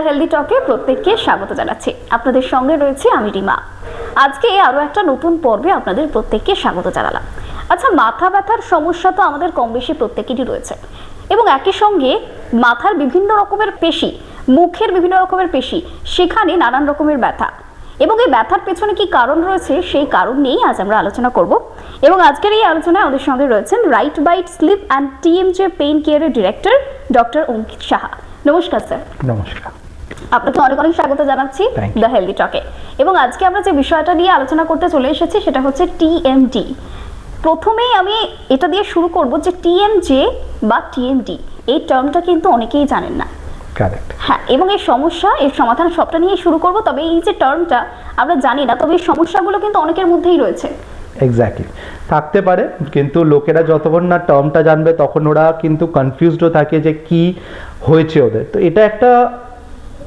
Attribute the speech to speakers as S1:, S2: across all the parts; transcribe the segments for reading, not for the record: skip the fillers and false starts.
S1: Healthy টকে প্রত্যেককে স্বাগত জানাচ্ছি। আপনাদের সঙ্গে রয়েছে আমি রিমা। আজকে আরো একটা নতুন পর্বে আপনাদের প্রত্যেককে স্বাগত জানালাম। আচ্ছা, মাথা ব্যথার সমস্যা তো আমাদের কম বেশি প্রত্যেকেরই রয়েছে, এবং একই সঙ্গে মাথার বিভিন্ন রকমের পেশি, মুখের বিভিন্ন রকমের পেশি, সেখানে নানান রকমের ব্যথা, এবং এই ব্যথার পেছনে কি কারণ রয়েছে সেই কারণ নিয়েই আজ আমরা আলোচনা করব। এবং আজকের এই আলোচনায় আমাদের সঙ্গে রয়েছেন Right Bite Sleep and TMJ Pain কেয়ারের ডিরেক্টর ডক্টর অঙ্কিত সাহা। নমস্কার স্যার।
S2: নমস্কার,
S1: আপনাকে অনেক অনেক স্বাগত জানাচ্ছি দ্য হেলদি টকে। এবং আজকে আমরা যে বিষয়টা নিয়ে আলোচনা করতে চলে এসেছি সেটা হচ্ছে টিএমডি। প্রথমেই আমি এটা দিয়ে শুরু করব যে টিএমজে বা টিএমডি এই টার্মটা কিন্তু অনেকেই জানেন না।
S2: কারেক্ট।
S1: হ্যাঁ, এবং এই সমস্যা, এর সমাধান সবটা নিয়ে শুরু করব। তবে এই যে টার্মটা আমরা জানি না, তবে এই সমস্যাগুলো কিন্তু অনেকের মধ্যেই রয়েছে।
S2: এক্স্যাক্টলি, থাকতে পারে, কিন্তু লোকেরা যতক্ষণ না টার্মটা জানবে তখন ওরা কিন্তু কনফিউজডও থাকে যে কি হয়েছে ওদের। তো এটা একটা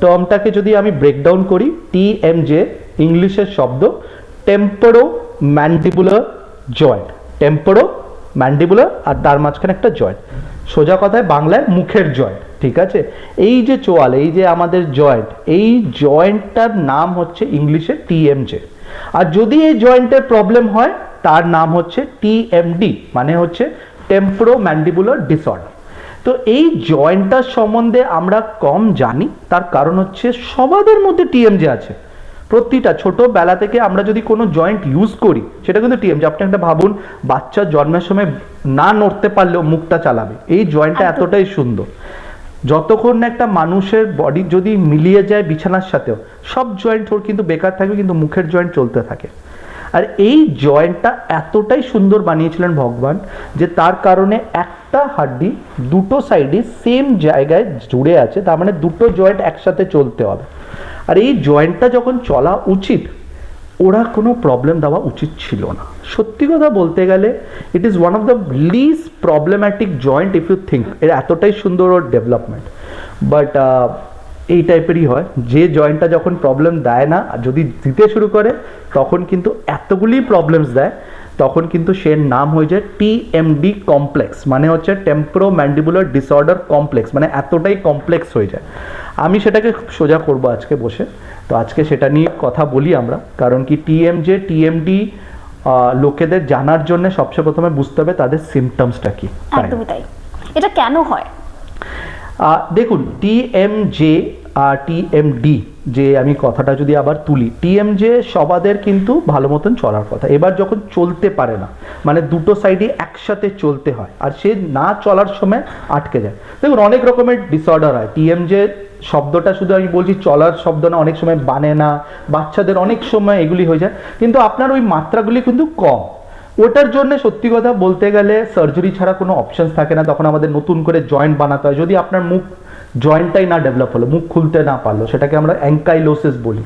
S2: টার্মটাকে যদি আমি ব্রেকডাউন করি, টিএমজে ইংলিশের শব্দ টেম্পোরো ম্যান্ডিবুলার জয়েন্ট। টেম্পোরো ম্যান্ডিবুলার আর তার মাঝখানে একটা জয়েন্ট, সোজা কথায় বাংলায় মুখের জয়েন্ট। ঠিক আছে, এই যে চোয়াল, এই যে আমাদের জয়েন্ট, এই জয়েন্টটার নাম হচ্ছে ইংলিশে টিএমজে। আর যদি এই জয়েন্টের প্রবলেম হয় তার নাম হচ্ছে টিএমডি, মানে হচ্ছে টেম্পোরো ম্যান্ডিবুলার ডিসঅর্ডার। তো এই জয়েন্টটার সম্বন্ধে আমরা কম জানি, তার কারণ হচ্ছে সবাদের মধ্যে টিএমজে আছে। প্রতিটা ছোটবেলা থেকে আমরা যদি কোনো জয়েন্ট ইউজ করি সেটা কিন্তু টিএমজে। আপনি একটা ভাবুন, বাচ্চা জন্মের সময় না নড়তে পারলেও মুখটা চালাবে, এই জয়েন্টটা এতটাই সুন্দর। যতক্ষণ না একটা মানুষের বডি যদি মিলিয়ে যায় বিছানার সাথেও, সব জয়েন্ট ওর কিন্তু বেকার থাকবে, কিন্তু মুখের জয়েন্ট চলতে থাকে। আর এই জয়েন্টটা এতটাই সুন্দর বানিয়েছিলেন ভগবান যে তার কারণে একটা হাড্ডি দুটো সাইডে সেম জায়গায় জুড়ে আছে, তার মানে দুটো জয়েন্ট একসাথে চলতে হবে। আর এই জয়েন্টটা যখন চলা উচিত, ওরা কোনো প্রবলেম দেওয়া উচিত ছিল না। সত্যি কথা বলতে গেলে it is one of the least problematic joint if you think. এর এতটাই সুন্দর ওর ডেভেলপমেন্ট, বাট এই টাইপেরই হয় যে জয়েন্টটা যখন প্রবলেম দেয় না, যদি দিতে শুরু করে তখন কিন্তু এতগুলি প্রবলেমস দেয়, তখন কিন্তু সে নাম হয়ে যায় টিএমডি কমপ্লেক্স, মানে হচ্ছে টেম্পোরো ম্যান্ডিবুলার ডিসঅর্ডার কমপ্লেক্স, মানে এতটাই কমপ্লেক্স হয়ে যায়। আমি সেটাকে সোজা করবো আজকে বসে, তো আজকে সেটা নিয়ে কথা বলি আমরা। কারণ কি টিএমজে টিএমডি লোকেদের জানার জন্য সবচেয়ে প্রথমে বুঝতে হবে তাদের সিমটমসটা কি।
S1: একদমই তাই। এটা কেন হয়?
S2: দেখুন, টিএমজে আর টিএমডি, যে আমি কথাটা যদি আবার তুলি, টিএমজে সবাদের কিন্তু ভালো মতন চলার কথা। এবার যখন চলতে পারে না, মানে দুটো সাইডে একসাথে চলতে হয়, আর সে না চলার সময় আটকে যায়। দেখুন, অনেক রকমের ডিসঅর্ডার হয়। টিএমজে শব্দটা শুধু আমি বলছি চলার শব্দ না, অনেক সময় বানে না, বাচ্চাদের অনেক সময় এগুলি হয়ে যায়, কিন্তু আপনার ওই মাত্রাগুলি কিন্তু কম। ওটার জন্য সত্যি কথা বলতে গেলে সার্জারি ছাড়া কোনো অপশনস থাকে না, তখন আমাদের নতুন করে জয়েন্ট বানাতে হয়। যদি আপনার মুখ জয়েন্টটাই না ডেভেলপ হলো, মুখ খুলতে না পারলো, সেটাকে আমরা অ্যাঙ্কাইলোসিস বলি,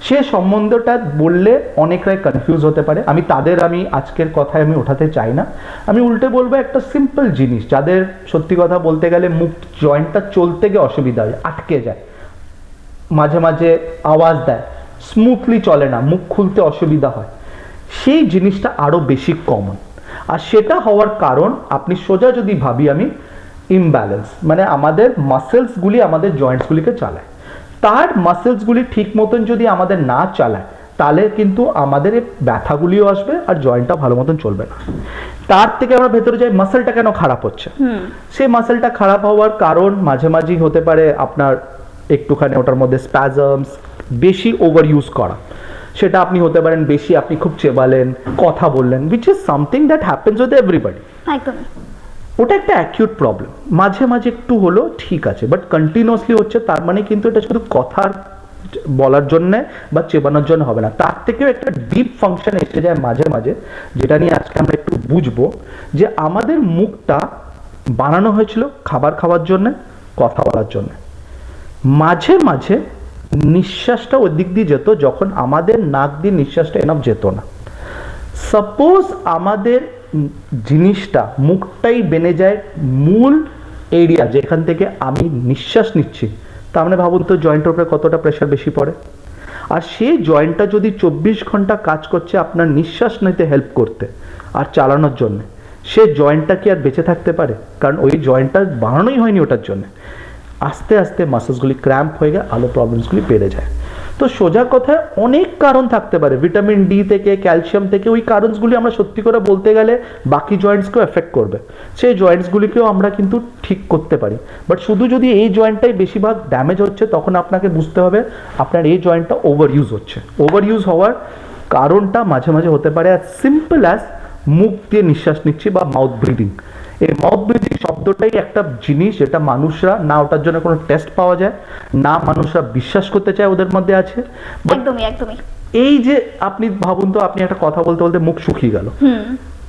S2: সে সম্বন্ধটা বললে অনেকরাই কনফিউজ হতে পারে। আমি আজকের কথায় আমি ওঠাতে চাই না। আমি উল্টে বলবো একটা সিম্পল জিনিস, যাদের সত্যি কথা বলতে গেলে মুখ জয়েন্টটা চলতে গিয়ে অসুবিধা হয়, আটকে যায়, মাঝে মাঝে আওয়াজ দেয়, স্মুথলি চলে না, মুখ খুলতে অসুবিধা হয়, সেই জিনিসটা আরও বেশি কমন। আর সেটা হওয়ার কারণ, আপনি সোজা যদি ভাবি আমি, ইমব্যালেন্স, মানে আমাদের মাসেলসগুলি আমাদের জয়েন্টসগুলিকে চালায়। তার মাসেলসগুলি ঠিক মতন যদি আমাদের না চালায়, তাহলে কিন্তু আমাদের ব্যথাগুলিও আসবে আর জয়েন্টটা ভালো মতন চলবে না। তার থেকে আমরা ভেতরে যাই, মাসেলটা কেন খারাপ হচ্ছে। সেই মাসেলটা খারাপ হওয়ার কারণ মাঝে মাঝেই হতে পারে আপনার একটুখানি ওটার মধ্যে স্প্যাজমস, বেশি ওভার ইউজ করা, সেটা আপনি হতে পারেন বেশি আপনি খুব চেবালেন, কথা বললেন, which is something that happens with everybody.
S1: একদম,
S2: ওটা একটা অ্যাকিউট প্রবলেম। মাঝে মাঝে একটু হলো ঠিক আছে, বাট কন্টিনিউয়াসলি হচ্ছে, তার মানে কিন্তু এটা শুধু কথার বলার জন্য বা চেবানোর জন্য হবে না, তার থেকেও একটা ডিপ ফাংশন এসে যায় মাঝে মাঝে, যেটা নিয়ে আজকে আমরা একটু বুঝবো। যে আমাদের মুখটা বানানো হয়েছিল খাবার খাওয়ার জন্য, কথা বলার জন্য। মাঝে মাঝে নিঃশ্বাসটা ওই দিক দিয়ে যেত যখন আমাদের নাক দিয়ে নিঃশ্বাসটা এনাফ যেত না। সাপোজ আমাদের জিনিসটা, মুখটাই বেনে যায় মূল এরিয়া যেখান থেকে আমি নিঃশ্বাস নিচ্ছি, তার মানে ভাবুন তো জয়েন্টের উপরে কতটা প্রেশার বেশি পড়ে। আর সেই জয়েন্টটা যদি 24 ঘন্টা কাজ করছে আপনার নিঃশ্বাস নিতে হেল্প করতে আর চালানোর জন্য, সে জয়েন্টটা কি আর বেঁচে থাকতে পারে? কারণ ওই জয়েন্টটা বানানোই হয়নি ওটার জন্য। আস্তে আস্তে মাসেলসগুলি ক্র্যাম্প হয়ে গিয়ে আরও প্রবলেমসগুলি বেড়ে যায়। তো সোজা কথায় অনেক কারণ থাকতে পারে, ভিটামিন ডি থেকে, ক্যালসিয়াম থেকে, ওই কারণগুলি আমরা সত্যি করে বলতে গেলে বাকি জয়েন্টসকেও এফেক্ট করবে, সেই জয়েন্টসগুলিকেও আমরা কিন্তু ঠিক করতে পারি। বাট শুধু যদি এই জয়েন্টটাই বেশিরভাগ ড্যামেজ হচ্ছে তখন আপনাকে বুঝতে হবে আপনার এই জয়েন্টটা ওভার ইউজ হচ্ছে। ওভার ইউজ হওয়ার কারণটা মাঝে মাঝে হতে পারে অ্যাজ সিম্পল অ্যাজ মুখ দিয়ে নিঃশ্বাস নিচ্ছি বা মাউথ ব্রিদিং। এই মাউথ ব্রিদিং শব্দটাই একটা জিনিস যেটা মানুষরা না, ওটার জন্য কোনো টেস্ট পাওয়া যায় না, মানুষরা বিশ্বাস করতে চায় ওদের মধ্যে আছে।
S1: একদমই একদমই।
S2: এই যে আপনি ভাবুন তো, আপনি একটা কথা বলতে বলতে মুখ শুকিয়ে গেল,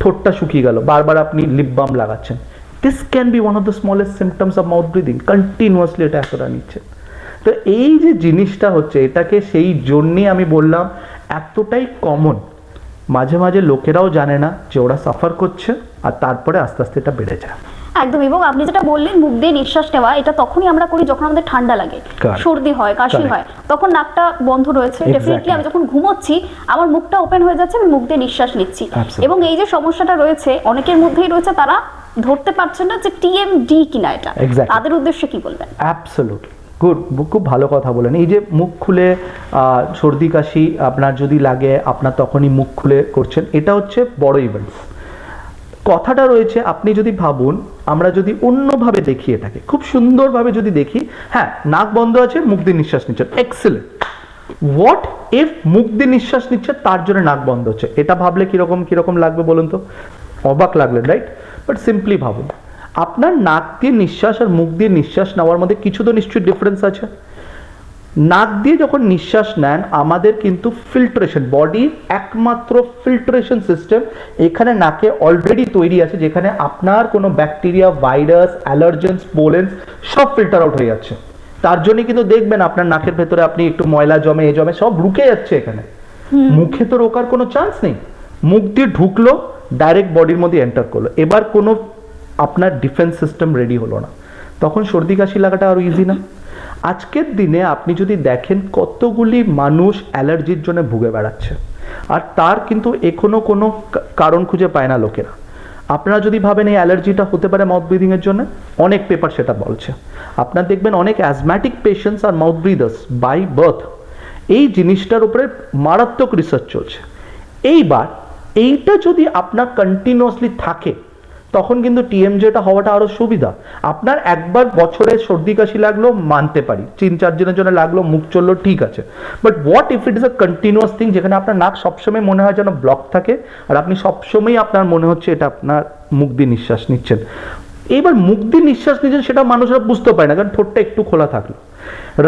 S2: ঠোঁটটা শুকিয়ে গেল, বারবার আপনি লিপ বাম লাগাচ্ছেন, this can be one of the smallest symptoms of mouth breathing. Continuously এটা এতটা নিচ্ছে। তো এই যে জিনিসটা হচ্ছে, এটাকে সেই জন্যই আমি বললাম এতটাই কমন, মাঝে মাঝে লোকেরাও জানে না যে ওরা সাফার করছে, আর তারপরে আস্তে আস্তে এটা বেড়ে যায়।
S1: একদম। এবং আপনি যেটা বললেন মুখ দিয়ে নিঃশ্বাস নেওয়া, এটা তখনই আমরা করি যখন আমাদের ঠান্ডা লাগে,
S2: Correct.
S1: সর্দি হয়, কাশি
S2: Correct.
S1: হয়, তখন নাকটা বন্ধ রয়েছে,
S2: Exactly.
S1: ডেফিনেটলি আমি যখন ঘুমোচ্ছি আমার মুখটা ওপেন হয়ে যাচ্ছে, আমি মুখ দিয়ে নিঃশ্বাস নিচ্ছি।
S2: Absolutely.
S1: এবং এই যে সমস্যাটা রয়েছে অনেকের মধ্যেই রয়েছে, তারা ধরতে পারছেন না যে টিএমডি কিনা এটা।
S2: Exactly.
S1: তাদের উদ্দেশ্যে কি বলবেন?
S2: অ্যাবসলিউটলি গুড, খুব ভালো কথা বলেন। এই যে মুখ খুলে সর্দি কাশি আপনার যদি লাগে, আপনার তখনই মুখ খুলে করছেন, এটা হচ্ছে বড় ইভেন্টস। কথাটা রয়েছে, আপনি যদি ভাবুন, আমরা যদি অন্যভাবে দেখি, এটাকে খুব সুন্দরভাবে যদি দেখি, হ্যাঁ নাক বন্ধ আছে, মুখ দিয়ে নিঃশ্বাস নিচ্ছেন, এক্সেলেন্ট। হোয়াট ইফ মুখ দিয়ে নিঃশ্বাস নিচ্ছে তার জন্য নাক বন্ধ হচ্ছে? এটা ভাবলে কিরকম কিরকম লাগবে বলুন তো? অবাক লাগলেন, রাইট? বাট সিম্পলি ভাবুন, আপনার নাক দিয়ে নিঃশ্বাস আর মুখ দিয়ে নিঃশ্বাস নেওয়ার মধ্যে কিছু তো নিশ্চয়ই ডিফারেন্স আছে। নাক দিয়ে যখন নিঃশ্বাস নেন, আমাদের কিন্তু ফিল্ট্রেশন, বডির একমাত্র ফিল্ট্রেশন সিস্টেম এখানে নাকে অলরেডি তৈরি আছে, যেখানে আপনার কোনো ব্যাকটেরিয়া, ভাইরাস, অ্যালার্জেন্স, পোলেন্স সব ফিল্টার আউট হয়ে যাচ্ছে। তার জন্য কিন্তু দেখবেন আপনার নাকের ভেতরে আপনি একটু ময়লা জমে, এ জমে, সব রুকে যাচ্ছে এখানে। মুখে তো রোকার কোনো চান্স নেই, মুখ দিয়ে ঢুকলো, ডাইরেক্ট বডির মধ্যে এন্টার করলো, এবার কোনো আপনার ডিফেন্স সিস্টেম রেডি হলো না, তখন সর্দি কাশি লাগাটা আরো ইজি না? আজকের দিনে আপনি যদি দেখেন কতগুলি মানুষ অ্যালার্জির জন্য ভুগে বেড়াচ্ছে, আর তার কিন্তু এখনো কোনো কারণ খুঁজে পায় না লোকেরা। আপনারা যদি ভাবেন এই অ্যালার্জিটা হতে পারে মাউথ ব্রিদিং এর জন্য, অনেক পেপার সেটা বলছে। আপনারা দেখবেন অনেক অ্যাজম্যাটিক পেশেন্টস আর মাউথ ব্রিদার্স বাই বার্থ, এই জিনিসটার উপরে মারাত্মক রিসার্চ চলছে। এইবার এইটা যদি আপনার কন্টিনিউয়াসলি থাকে, তখন কিন্তু টিএমজেটা হওয়াটা আরো সুবিধা। আপনার একবার বছরে সর্দি কাশি লাগলো মানতে পারি, 3-4 দিনের জন্য লাগলো, মুখ চললো, ঠিক আছে। But what if it is a continuous thing, যেখানে আপনার নাক সবসময় মনে হয় যেন ব্লক থাকে, আর আপনি সবসময় আপনার মনে হচ্ছে এটা আপনার মুখ দিয়ে নিঃশ্বাস নিচ্ছেন। এইবার মুখ দিয়ে নিঃশ্বাস নিচ্ছেন সেটা মানুষরা বুঝতে পারে না, কারণ ঠোঁটটা একটু খোলা থাকলো।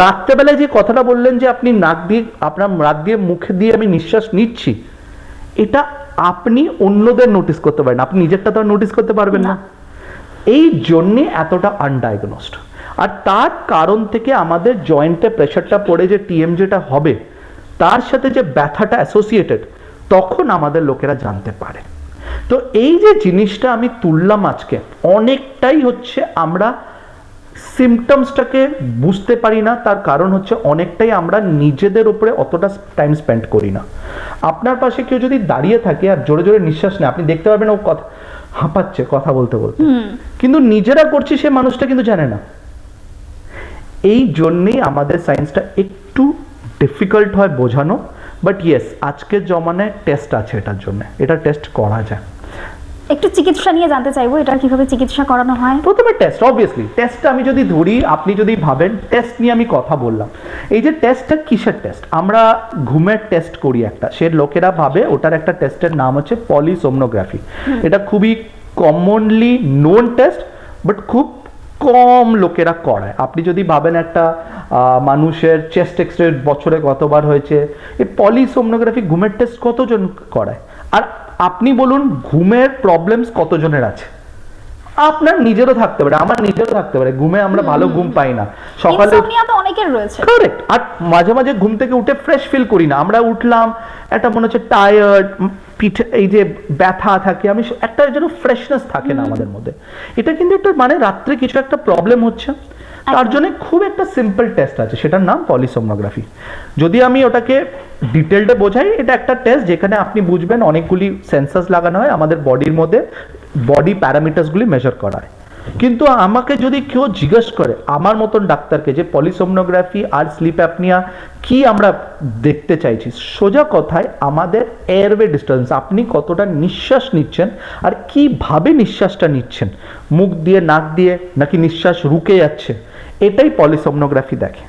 S2: রাত্রেবেলায় যে কথাটা বললেন যে আপনি নাক দিয়ে, আপনার নাক দিয়ে মুখে দিয়ে আমি নিঃশ্বাস নিচ্ছি, এটা আপনি অন্যদের নোটিস করতে পারেন, আপনি নিজেরটা তো আর নোটিস করতে পারবেন না। এই জন্যে এতটা আনডায়াগনোসড। আর তার কারণ থেকে আমাদের জয়েন্টে প্রেশারটা পড়ে যে টিএমজেটা হবে, তার সাথে যে ব্যথাটা অ্যাসোসিয়েটেড, তখন আমাদের লোকেরা জানতে পারে। তো এই যে জিনিসটা আমি তুললাম আজকে, অনেকটাই হচ্ছে আমরা সিমটমসটাকে বুঝতে পারি না, তার কারণ হচ্ছে অনেকটাই আমরা নিজেদের উপরে অতটা টাইম স্পেন্ড করি না। আপনার পাশে কেউ যদি দাঁড়িয়ে থাকে আর জোরে জোরে নিঃশ্বাস নেয়, আপনি দেখতে পারবেন ও কথা হাঁপাচ্ছে কথা বলতে বলতে, কিন্তু নিজেরা করছি সে মানুষটা কিন্তু জানে না। এই জন্যেই আমাদের সায়েন্সটা একটু ডিফিকাল্ট হয় বোঝানো। বাট ইয়েস, আজকের জমানায় টেস্ট আছে এটার জন্য, এটা টেস্ট করা যায়।
S1: একটু চিকিৎসা নিয়ে জানতে চাইবো, এটা কিভাবে চিকিৎসা করানো হয়?
S2: প্রথমে টেস্ট, অবভিয়াসলি টেস্টটা আমি যদি ধরি, আপনি যদি ভাবেন টেস্ট নিয়ে আমি কথা বললাম, এই যে টেস্টটা কিসের টেস্ট? আমরা ঘুমের টেস্ট করি একটা, সে লোকেরা ভাবে ওটার একটা টেস্টের নাম হচ্ছে পলিসোমনোগ্রাফি। এটা খুবই কমনলি নোন টেস্ট, বাট খুব কম লোকেরা করায়। আপনি যদি ভাবেন একটা মানুষের চেস্ট এক্সরে বছরে কতবার হয়েছে, এই পলিসোমনোগ্রাফি ঘুমের টেস্ট কতজন করায়? আর আপনি বলুন ঘুমের প্রবলেমস কতজনের আছে? আপনার নিজেরও থাকতে পারে, আমার নিজেরও থাকতে পারে, ঘুমে আমরা ভালো ঘুম পাই না, সকালে
S1: ইনসমনিয়া তো অনেকের রয়েছে।
S2: কারেক্ট। আর মাঝে মাঝে ঘুম থেকে উঠে ফ্রেশ ফিল করি না, আমরা উঠলাম একটা মনে হচ্ছে টায়ার্ড, পিঠে এই যে ব্যথা থাকে, আমি একটা যেন ফ্রেশনেস থাকে না আমাদের মধ্যে। এটা কিন্তু একটা মানে রাত্রে কিছু একটা প্রবলেম হচ্ছে, তার জন্য খুব একটা সিম্পল টেস্ট আছে, সেটার নাম পলিসোমনোগ্রাফি। যদি আমি ওটাকে ডিটেলডে বোঝাই, এটা একটা টেস্ট যেখানে আপনি বুঝবেন অনেকগুলি সেন্সাস লাগানো হয় আমাদের বডির মধ্যে, বডি প্যারামিটারসগুলি মেজার করা হয়। কিন্তু আমাকে যদি কেউ জিজ্ঞেস করে আমার মতন ডাক্তারকে যে পলিসোমনোগ্রাফি আর স্লিপ অ্যাপনিয়া কি আমরা দেখতে চাইছি, সোজা কথায় আমাদের এয়ারওয়ে ডিস্টার্বেন্স, আপনি কতটা নিঃশ্বাস নিচ্ছেন আর কিভাবে নিঃশ্বাসটা নিচ্ছেন, মুখ দিয়ে নাক দিয়ে নাকি নিঃশ্বাস রুকে যাচ্ছে, এটাই পলিসোমনোগ্রাফি দেখে।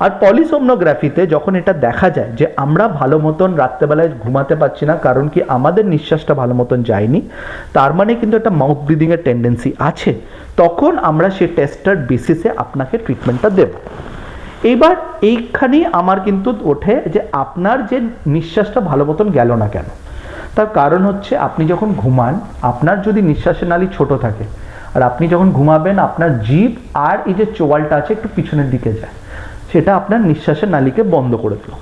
S2: আর পলিসোমনোগ্রাফিতে যখন এটা দেখা যায় যে আমরা ভালো মতন রাত্রেবেলায় ঘুমাতে পারছি না কারণ কি আমাদের নিঃশ্বাসটা ভালো মতন যায়নি, তার মানে কিন্তু একটা মাউথ ব্রিদিংয়ের টেন্ডেন্সি আছে, তখন আমরা সেই টেস্টার বেসিসে আপনাকে ট্রিটমেন্টটা দেব। এবার এইখানেই আমার কিন্তু ওঠে যে আপনার যে নিঃশ্বাসটা ভালো মতন গেল না কেন। তার কারণ হচ্ছে আপনি যখন ঘুমান আপনার যদি নিঃশ্বাসের নালী ছোট থাকে আর আপনি যখন ঘুমাবেন আপনার জিভ আর এই যে চোয়ালটা আছে একটু পিছনের দিকে যায়, সেটা আপনার নিঃশ্বাসের নালীকে বন্ধ করে দিল।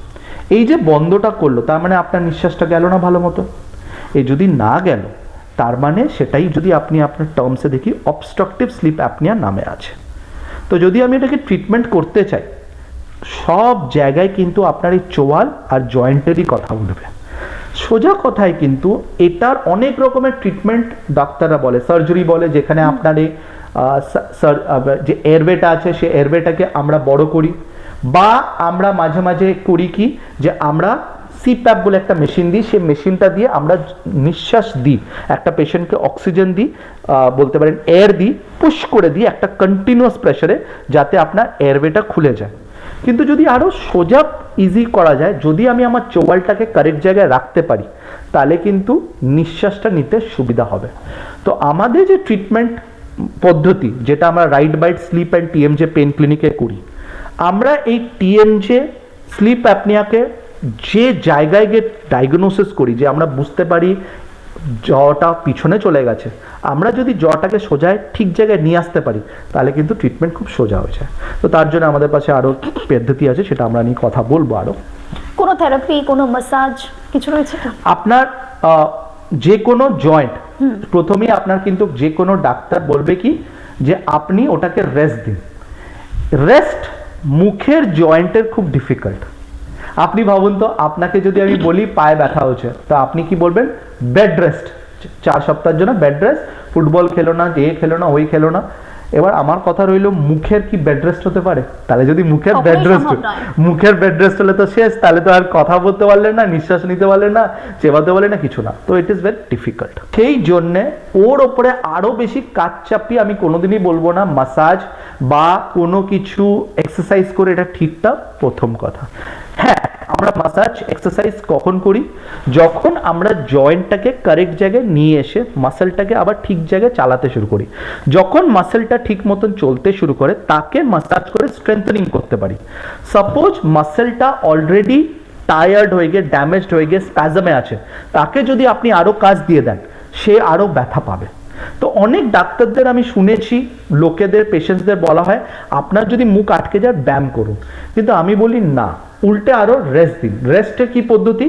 S2: এই যে বন্ধটা করলো তার মানে আপনার নিঃশ্বাসটা গেল না ভালো মতো। এই যদি না গেল তার মানে সেটাই যদি আপনি আপনার টার্মসে দেখি অবস্ট্রাকটিভ স্লিপ অ্যাপনিয়া নামে আছে। তো যদি আমি এটাকে ট্রিটমেন্ট করতে চাই সব জায়গায় কিন্তু আপনার এই চোয়াল আর জয়েন্টেরই কথা উঠবে। সোজা কথায় কিন্তু এটার অনেক রকমের ট্রিটমেন্ট ডাক্তাররা বলে, সার্জারি বলে, যেখানে আপনার এই যে এয়ারওয়েটা আছে সেই এয়ারওয়েটাকে আমরা বড় করি, বা আমরা মাঝে মাঝে করি কি যে আমরা সিপ্যাপ বলে একটা মেশিন দিই, সেই মেশিনটা দিয়ে আমরা নিঃশ্বাস দিই, একটা পেশেন্টকে অক্সিজেন দিই, বলতে পারেন এয়ার দিই, পুশ করে দিই একটা কন্টিনিউয়াস প্রেসারে, যাতে আপনার এয়ারওয়েটা খুলে যায়। কিন্তু যদি আরও সোজা ইজি করা যায়, যদি আমি আমার চোয়ালটাকে কারেক্ট জায়গায় রাখতে পারি তাহলে কিন্তু নিঃশ্বাসটা নিতে সুবিধা হবে। তো আমাদের যে ট্রিটমেন্ট পদ্ধতি যেটা আমরা Right Bite Sleep and TMJ Pain ক্লিনিকে করি, আমরা এই টিএমজে স্লিপ অ্যাপনিয়াকে যে জায়গায় গিয়ে ডায়াগনোসিস করি, যে আমরা বুঝতে পারি জটা পিছনে চলে গেছে, আমরা যদি জটাকে সোজায় ঠিক জায়গায় নিয়ে আসতে পারি তাহলে কিন্তু ট্রিটমেন্ট খুব সোজা হয়ে যায়। তো তার জন্য আমাদের কাছে আরও পদ্ধতি আছে, সেটা আমরা নিয়ে কথা বলবো আরও।
S1: কোনো থেরাপি, কোনো ম্যাসাজ কিছু রয়েছে কি?
S2: আপনার যে কোনো জয়েন্ট প্রথমেই আপনার কিন্তু যে কোনো ডাক্তার বলবে কি যে আপনি ওটাকে রেস্ট দিন। রেস্ট মুখের জয়েন্টের খুব ডিফিকাল্ট। আপনি ভাবুন তো, আপনাকে যদি আমি বলি পায়ে ব্যথা হচ্ছে, তো আপনি কি বলবেন? বেড রেস্ট, 4 সপ্তাহের জন্য বেড রেস্ট, ফুটবল খেলো না, যে খেলো না, ওই খেলো না। এবার আমার কথা রইলো, মুখের কি বেড রেস্ট হতে পারে? তাহলে যদি মুখের বেড রেস্ট হলে তো শেষ, তাহলে তো আর কথা বলতে পারলেন না, নিঃশ্বাস নিতে পারলেন না, চেবাতে পারলেন না, কিছু না। তো ইট ইজ ভেরি ডিফিকাল্ট। সেই জন্যে ওর ওপরে আরো বেশি কাজ চাপিয়ে আমি কোনোদিনই বলবো না মাসাজ বা কোনো কিছু এক্সারসাইজ করে এটা ঠিকটা প্রথম কথা। হ্যাঁ, আমরা মাসাজ এক্সারসাইজ কখন করি? যখন আমরা জয়েন্টটাকে কারেক্ট জায়গায় নিয়ে এসে মাসেলটাকে আবার ঠিক জায়গায় চালাতে শুরু করি। যখন মাসেলটা ঠিক মতন চলতে শুরু করে তাকে মাসাজ করে স্ট্রেংথেনিং করতে পারি। সাপোজ মাসেলটা অলরেডি টায়ার্ড হয়ে গিয়ে, ড্যামেজড হয়ে গিয়ে স্প্যাজমে আছে, তাকে যদি আপনি আরো কাজ দিয়ে দেন সে আরো ব্যথা পাবে। তো অনেক ডাক্তারদের আমি শুনেছি, লোকেদের, পেশেন্টসদের বলা হয় আপনার যদি মুখ আটকে যায় ব্যায়াম করুন, কিন্তু আমি বলি না, উল্টে আরো রেস্ট দিন। রেস্টের কি পদ্ধতি?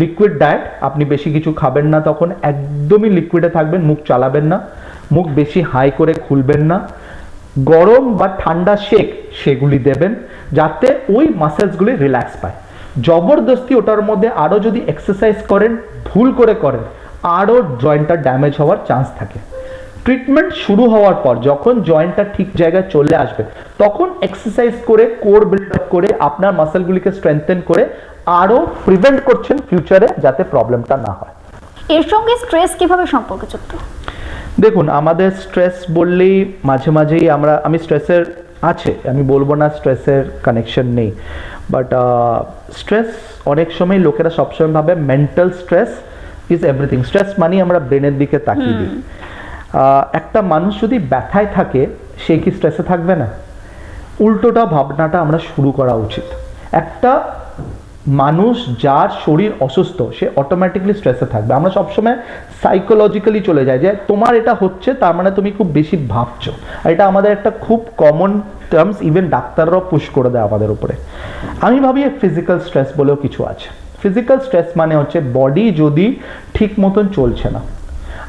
S2: লিকুইড ডায়েট, আপনি বেশি কিছু খাবেন না, তখন একদমই লিকুইডে থাকবেন, মুখ চালাবেন না, মুখ বেশি হাই করে খুলবেন না, গরম বা ঠান্ডা শেক সেগুলি দেবেন যাতে ওই মাসেলসগুলি রিল্যাক্স পায়। জবরদস্তি ওটার মধ্যে আরো যদি এক্সারসাইজ করেন, ভুল করে করেন, আরো জয়েন্টটা ড্যামেজ হওয়ার চান্স থাকে। ট্রিটমেন্ট শুরু হওয়ার পর যখন জয়েন্টটা ঠিক জায়গায় চলে আসবে তখন এক্সারসাইজ করে, কোর বিল্ড আপ করে, আপনার মাসেলগুলিকে স্ট্রেংথেন করে আরো প্রিভেন্ট করছেন ফিউচারে যাতে প্রবলেমটা না হয়।
S1: এর সঙ্গে স্ট্রেস কিভাবে সম্পর্কযুক্ত?
S2: দেখুন, আমাদের স্ট্রেস বললেই মাঝে মাঝেই আমি স্ট্রেসের আছে, আমি বলবো না স্ট্রেসের কানেকশন নেই, বাট স্ট্রেস অনেক সময় লোকেরা সবসময় ভাবে mental stress is everything. Stress মানে আমরা ব্রেনের দিকে তাকিয়ে দিই। একটা মানুষ যদি ব্যথায় থাকে সে কি স্ট্রেসে থাকবে না? উল্টোটা ভাবনাটা আমরা শুরু করা উচিত। একটা মানুষ যার শরীর অসুস্থ সে অটোমেটিকলি স্ট্রেসে থাকবে। আমরা সবসময় সাইকোলজিক্যালি চলে যাই যে তোমার এটা হচ্ছে তার মানে তুমি খুব বেশি ভাবছো, আর এটা আমাদের একটা খুব কমন টার্মস, ইভেন ডাক্তাররাও পুশ করে দেয় আমাদের উপরে। আমি ভাবি ফিজিক্যাল স্ট্রেস বলেও কিছু আছে। ফিজিক্যাল স্ট্রেস মানে হচ্ছে বডি যদি ঠিক মতন চলছে না।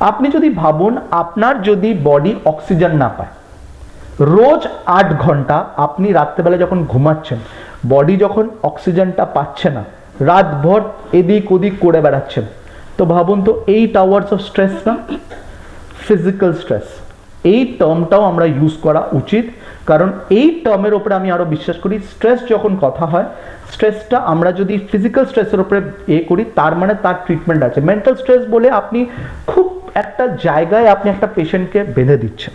S2: আপনি যদি ভাবুন, আপনার যদি বডি অক্সিজেন না পায়, রোজ 8 ঘন্টা আপনি রাত্রেবেলা যখন ঘুমাচ্ছেন, বডি যখন অক্সিজেনটা পাচ্ছে না, রাতভর এদিক ওদিক করে বেড়াচ্ছেন, তো ভাবুন তো 8 আওয়ার্স অফ স্ট্রেস না? Physical stress. এই টার্মটাও আমরা ইউজ করা উচিত, কারণ এই টার্মের ওপরে আমি আরো বিশ্বাস করি। স্ট্রেস যখন কথা হয়, স্ট্রেসটা আমরা যদি ফিজিক্যাল স্ট্রেসের উপরে করি, তার মানে তার ট্রিটমেন্ট আছে। মেন্টাল স্ট্রেস বলে আপনি খুব একটা জায়গায় আপনি একটা পেশেন্টকে বেঁধে দিচ্ছেন।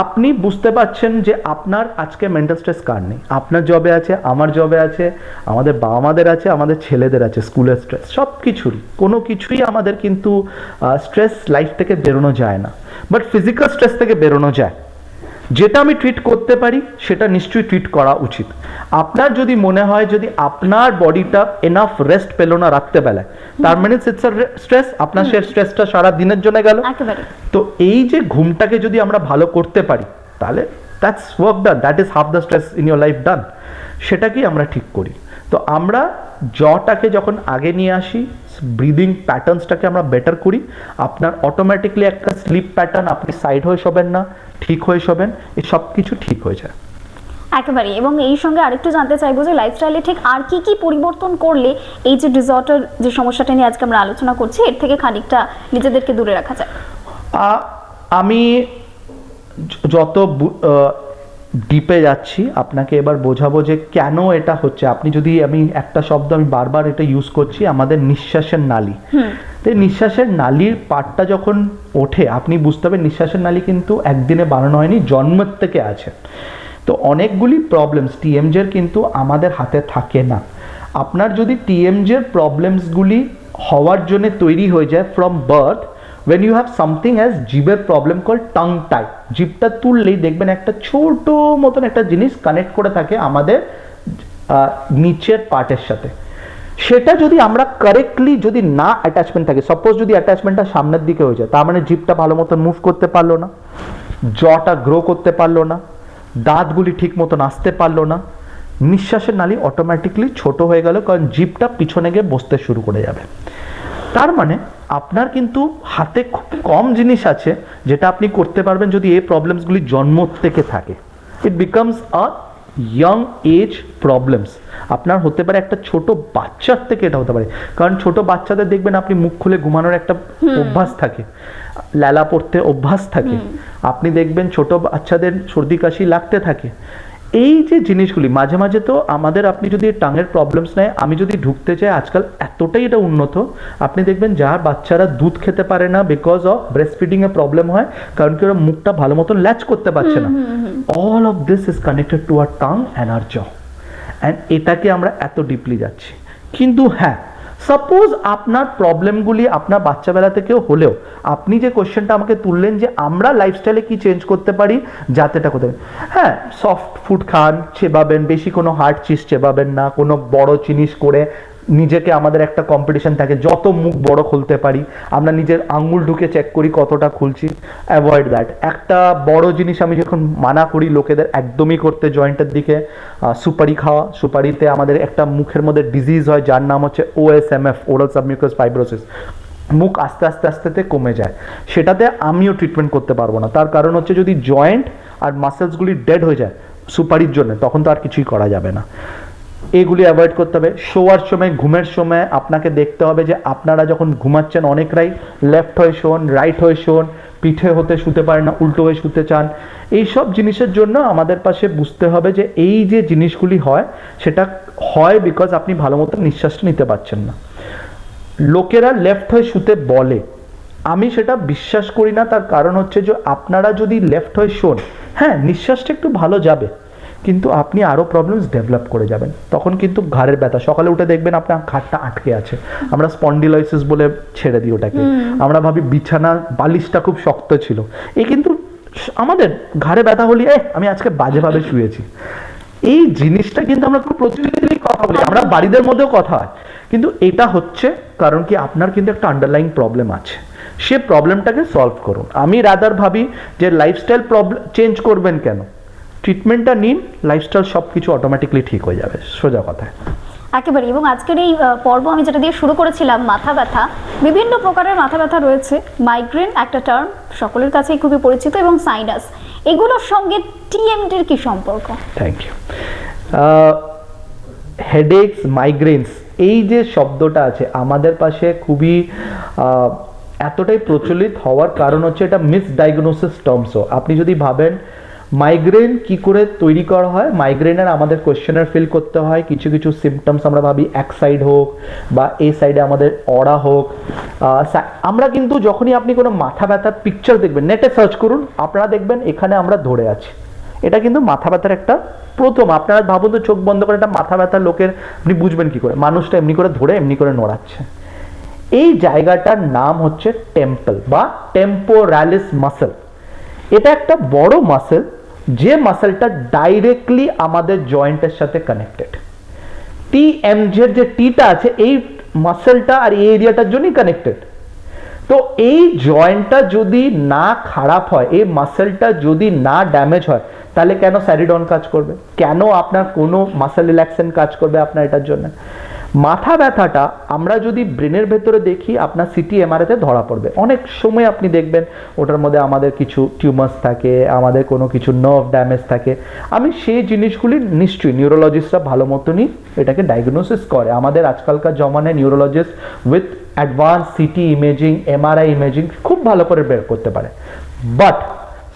S2: আপনি বুঝতে পারছেন যে আপনার আজকে মেন্টাল স্ট্রেস কার নেই? আপনার জবে আছে, আমার জবে আছে, আমাদের বাবা মাদের আছে, আমাদের ছেলেদের আছে, স্কুলের স্ট্রেস, সব কিছুরই কোনো কিছুই আমাদের কিন্তু স্ট্রেস লাইফ থেকে বেরোনো যায় না, বাট ফিজিক্যাল স্ট্রেস থেকে বেরোনো যায়। যেটা আমি ট্রিট করতে পারি সেটা নিশ্চয়ই ট্রিট করা উচিত। আপনার যদি মনে হয় যদি আপনার বডিটা এনাফ রেস্ট পেল না রাত্রেবেলায়, তার মানে ইটস স্ট্রেস, আপনার সেই স্ট্রেসটা সারা দিনের জন্য গেল।
S1: একেবারে।
S2: তো এই যে ঘুমটাকে যদি আমরা ভালো করতে পারি, তাহলে that's work done, that is half the stress in your life done. সেটাকেই আমরা ঠিক করি। তো আমরা জটাকে যখন আগে নিয়ে আসি, ব্রিদিং প্যাটার্নসটাকে আমরা বেটার করি, আপনার অটোমেটিকলি একটা স্লিপ প্যাটার্ন, আপনি সাইড হয়ে শোবেন না, ঠিক হয়ে শোবেন, এই সব কিছু ঠিক হয়ে যায়।
S1: একেবারে। এবং এই সঙ্গে আরেকটু জানতে চাইবো যে লাইফস্টাইলে ঠিক আর কি কি পরিবর্তন করলে এই যে ডিসঅর্ডার যে সমস্যাটা নিয়ে আজকে আমরা আলোচনা করছি, এর থেকে খানিকটা নিজেদেরকে দূরে রাখা যায়?
S2: আমি যত ডিপে যাচ্ছি আপনাকে এবার বোঝাবো যে কেন এটা হচ্ছে। আপনি যদি, আমি একটা শব্দ আমি বারবার এটা ইউজ করছি, আমাদের নিঃশ্বাসের নালী। তো নিঃশ্বাসের নালীর পার্টটা যখন ওঠে, আপনি বুঝতে পারবেন নিঃশ্বাসের নালী কিন্তু একদিনে বানানো হয়নি, জন্মের থেকে আছে। তো অনেকগুলি প্রবলেমস টিএমজের কিন্তু আমাদের হাতে থাকে না। আপনার যদি টিএমজের প্রবলেমসগুলি হওয়ার জন্য তৈরি হয়ে যায় from birth, when you have something as জিভের প্রবলেম কল্ড টাং টাই, জিভটা তুললেই দেখবেন একটা ছোট মতন একটা জিনিস কানেক্ট করে থাকে আমাদের নিচের পার্টের সাথে। সেটা যদি আমরা কারেক্টলি যদি না অ্যাটাচমেন্ট থাকে, সাপোজ যদি অ্যাটাচমেন্টটা সামনের দিকে হয়ে যায়, তার মানে জিভটা ভালো মতন মুভ করতে পারলো না, জটা গ্রো করতে পারলো না, দাঁতগুলি ঠিক মতন আসতে পারলো না, নিঃশ্বাসের নালী অটোমেটিকলি ছোট হয়ে গেল, কারণ জিভটা পিছনে গিয়ে বসতে শুরু করে যাবে। তার মানে আপনার কিন্তু হাতে খুব কম জিনিস আছে যেটা আপনি করতে পারবেন যদি এই প্রবলেমসগুলি জন্ম থেকে থাকে। It becomes a young age problems. আপনার হতে পারে একটা ছোট বাচ্চার থেকে এটা হতে পারে, কারণ ছোট বাচ্চাদের দেখবেন আপনি মুখ খুলে ঘুমানোর একটা অভ্যাস থাকে, ল্যালা পড়তে অভ্যাস থাকে, আপনি দেখবেন ছোট বাচ্চাদের সর্দি কাশি লাগতে থাকে। এই যে জিনিসগুলি মাঝে মাঝে তো আমাদের, আপনি যদি টাঙের প্রবলেমস নেয়, আমি যদি ঢুকতে চাই, আজকাল এতটাই এটা উন্নত, আপনি দেখবেন যার বাচ্চারা দুধ খেতে পারে না because of breast feeding A problem হয়, কারণ কি ওরা মুখটা ভালো মতন ল্যাচ করতে পারছে না। All of this is connected to our tongue and our জ, অ্যান্ড এটাকে আমরা এত ডিপলি যাচ্ছি। কিন্তু হ্যাঁ, সাপোজ আপনার প্রবলেমগুলি আপনার বাচ্চাবেলা থেকেও হলেও, আপনি যে কোশ্চেনটা আমাকে তুললেন যে আমরা লাইফস্টাইলে কি চেঞ্জ করতে পারি যাতে এটা করতে পারি, হ্যাঁ, সফট ফুড খান, চেবাবেন, বেশি কোনো হার্ড চিজ চেবাবেন না, কোনো বড় জিনিস করে নিজেকে, আমাদের একটা কম্পিটিশন থাকে যত মুখ বড় খুলতে পারি, আমরা নিজের আঙ্গুল ঢুকে চেক করি কতটা খুলছি, অ্যাভয়েড দ্যাট। একটা বড় জিনিস আমি যখন মানা করি লোকেদের একদমই করতে জয়েন্টের দিকে, সুপারি খাওয়া। সুপারিতে আমাদের একটা মুখের মধ্যে ডিজিজ হয় যার নাম হচ্ছে OSMF, ওরাল সাবমিউকাস ফাইব্রোসিস, মুখ আস্তে আস্তে আস্তে কমে যায়। সেটাতে আমিও ট্রিটমেন্ট করতে পারবো না, তার কারণ হচ্ছে যদি জয়েন্ট আর মাসেলসগুলি ডেড হয়ে যায় সুপারির জন্য, তখন তো আর কিছুই করা যাবে না। এগুলি অ্যাভয়েড করতে হবে। শোয়ার সময়, ঘুমের সময় আপনাকে দেখতে হবে যে আপনারা যখন ঘুমাচ্ছেন, অনেকরাই লেফট হয়ে শোন, রাইট হয়ে শোন, পিঠে হতে শুতে পারে না, উল্টো হয়ে শুতে চান। এই সব জিনিসের জন্য আমাদের পাশে বুঝতে হবে যে এই যে জিনিসগুলি হয়, সেটা হয় বিকজ আপনি ভালো মতো নিঃশ্বাসটা নিতে পারছেন না। লোকেরা লেফট হয়ে শুতে বলে, আমি সেটা বিশ্বাস করি না। তার কারণ হচ্ছে যে আপনারা যদি লেফট হয়ে শোন, হ্যাঁ, নিঃশ্বাসটা একটু ভালো যাবে, কিন্তু আপনি আরো প্রবলেমস ডেভেলপ করে যাবেন। তখন কিন্তু ঘাড়ের ব্যথা, সকালে উঠে দেখবেন আপনার ঘাড়টা আটকে আছে, আমরা স্পন্ডিলাইসিস বলে ছেড়ে দিই ওটাকে। আমরা ভাবি বিছানা বালিশটা খুব শক্ত ছিল, এই কিন্তু আমাদের ঘাড়ে ব্যথা হলে আমি আজকে বাজেভাবে শুয়েছি। এই জিনিসটা কিন্তু আমরা খুব প্রতিদিনই কথা বলি, আমরা বাড়িদের মধ্যেও কথা হয়, কিন্তু এটা হচ্ছে কারণ কি আপনার কিন্তু একটা আন্ডারলাইং প্রবলেম আছে, সে প্রবলেমটাকে সলভ করুন। আমি রাদার ভাবি যে লাইফস্টাইল প্রবলেম চেঞ্জ করবেন কেন, ট্রিটমেন্টটা নিন, লাইফস্টাইল সব কিছু অটোমেটিকলি ঠিক হয়ে যাবে, সোজা কথায়।
S1: একেবারে। এবং আজকের এই পর্ব আমি যেটা দিয়ে শুরু করেছিলাম, মাথা ব্যথা, বিভিন্ন প্রকারের মাথা ব্যথা রয়েছে। মাইগ্রেন একটা টার্ম সকলের কাছেই খুবই পরিচিত, এবং সাইনাস, এগুলোর সঙ্গে টিএমডির কি সম্পর্ক?
S2: Thank you. হেডেকস, মাইগ্রেনস, এই যে শব্দটা আছে আমাদের পাশে খুবই এতটাই প্রচলিত হওয়ার কারণ হচ্ছে এটা মিসডায়াগনোসিস টার্মসও। আপনি যদি ভাবেন মাইগ্রেন কি করে তৈরি করা হয়, মাইগ্রেনের আমাদের কোয়েশ্চেনার ফিল করতে হয়, কিছু কিছু সিমটমস আমরা ভাবি এক সাইড হোক বা এই সাইডে আমাদের অরা হোক। আমরা কিন্তু যখনই আপনি কোনো মাথা ব্যথার পিকচার দেখবেন, নেটে সার্চ করুন, আপনারা দেখবেন এখানে আমরা ধরে আছি। এটা কিন্তু মাথা ব্যথার একটা প্রথম, আপনারা ভাবুন তো চোখ বন্ধ করে একটা মাথা ব্যথার লোকের আপনি বুঝবেন কি করে, মানুষটা এমনি করে ধরে এমনি করে নড়াচ্ছে। এই জায়গাটার নাম হচ্ছে টেম্পল বা টেম্পোরালিস মাসেল। এটা একটা বড় মাসেল, যে মাসেলটা ডাইরেক্টলি আমাদের জয়েন্টের সাথে কানেক্টেড। টিএমজের যে টিটা আছে এই মাসেলটা আর এই এরিয়াটার জন্যই কানেক্টেড। তো এই জয়েন্টটা যদি না খারাপ হয়, এই মাসেলটা যদি না ড্যামেজ হয়, তাহলে কেন স্যারিডন কাজ করবে, কেন আপনার কোনো মাসেল রিল্যাক্সেশন কাজ করবে আপনার এটার জন্য? মাথা ব্যথাটা আমরা যদি ব্রেনের ভেতরে দেখি আপনার সিটি এমআরআইতে ধরা পড়বে। অনেক সময় আপনি দেখবেন ওটার মধ্যে আমাদের কিছু টিউমার্স থাকে, আমাদের কোনো কিছু নার্ভ ড্যামেজ থাকে। আমি সেই জিনিসগুলি নিশ্চয়ই নিউরোলজিস্টরা ভালো মতনই এটাকে ডায়াগনোসিস করে। আমাদের আজকালকার জমানায় neurologist with advance city imaging, MRI imaging খুব ভালো করে বের করতে পারে। বাট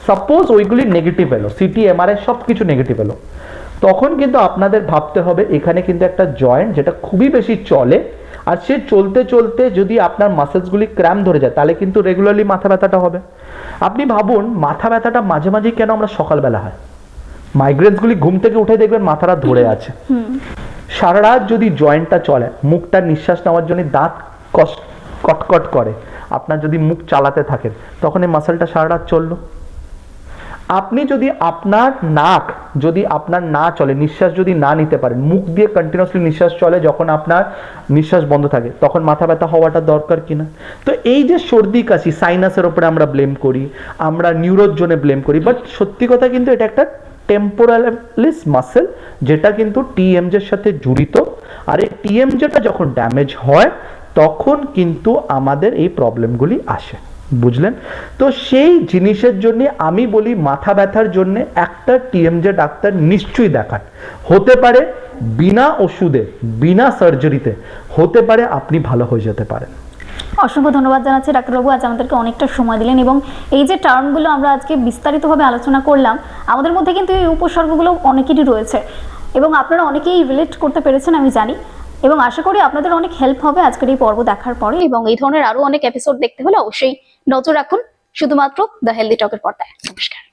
S2: সাপোজ ওইগুলি নেগেটিভ এলো, সিটি এমআরআই সব কিছু নেগেটিভ এলো, তখন কিন্তু আপনাদের ভাবতে হবে এখানে কিন্তু একটা জয়েন্ট যেটা খুবই বেশি চলে, আর সে চলতে চলতে যদি আপনার মাসেলসগুলি ক্র্যাম্প ধরে যায় তাহলে কিন্তু রেগুলারলি মাথা ব্যথাটা হবে। আপনি ভাবুন মাথা ব্যথাটা মাঝে মাঝেই কেন আমরা সকালবেলা হয়, মাইগ্রেনসগুলি ঘুম থেকে উঠে দেখবেন মাথাটা ধরে আছে। সারা রাত যদি জয়েন্টটা চলে, মুখটা নিঃশ্বাস নেওয়ার জন্য দাঁত কটকট করে, আপনার যদি মুখ চালাতে থাকেন তখন এই মাসেলটা সারা রাত চললো। আপনি যদি আপনার না চলে, নিঃশ্বাস যদি না নিতে পারেন, মুখ দিয়ে কন্টিনিউয়াসলি নিঃশ্বাস চলে, যখন আপনার নিঃশ্বাস বন্ধ থাকে তখন মাথা ব্যথা হওয়াটা দরকার কিনা? তো এই যে সর্দি কাশি, সাইনাসের উপরে আমরা ব্লেম করি, আমরা নিউরোর জন্য ব্লেম করি, বাট সত্যি কথা কিন্তু এটা একটা টেম্পোরালিস মাসেল যেটা কিন্তু টিএমজের সাথে জড়িত। আর এই টিএমজেটা যখন ড্যামেজ হয় তখন কিন্তু আমাদের এই প্রবলেমগুলি আসে, বুঝলেন? তো সেই জিনিসের জন্য আমি বলি মাথা ব্যথার জন্য একটা টিএমজে ডাক্তার নিশ্চয়ই দেখান। হতে পারে বিনা ওষুধে, বিনা সার্জারিতে হতে পারে আপনি ভালো হয়ে যেতে পারেন।
S1: অসংখ্য ধন্যবাদ জানাচ্ছি ডাক্তারবাবু, আজ আমাদেরকে অনেকটা সময় দিলেন এবং এই যে টার্মগুলো আমরা আজকে বিস্তারিতভাবে আলোচনা করলাম, আমাদের মধ্যে কিন্তু এই উপসর্গগুলো অনেকেরই রয়েছে এবং আপনারা অনেকেই রিলেট করতে পেরেছেন আমি জানি, এবং আশা করি আপনাদের অনেক হেল্প হবে আজকের এই পর্ব দেখার পরে। এবং এই ধরনের আরো অনেক এপিসোড দেখতে হলে অবশ্যই নজর রাখুন শুধুমাত্র দ্য হেলদি টকের পর্দায়। নমস্কার।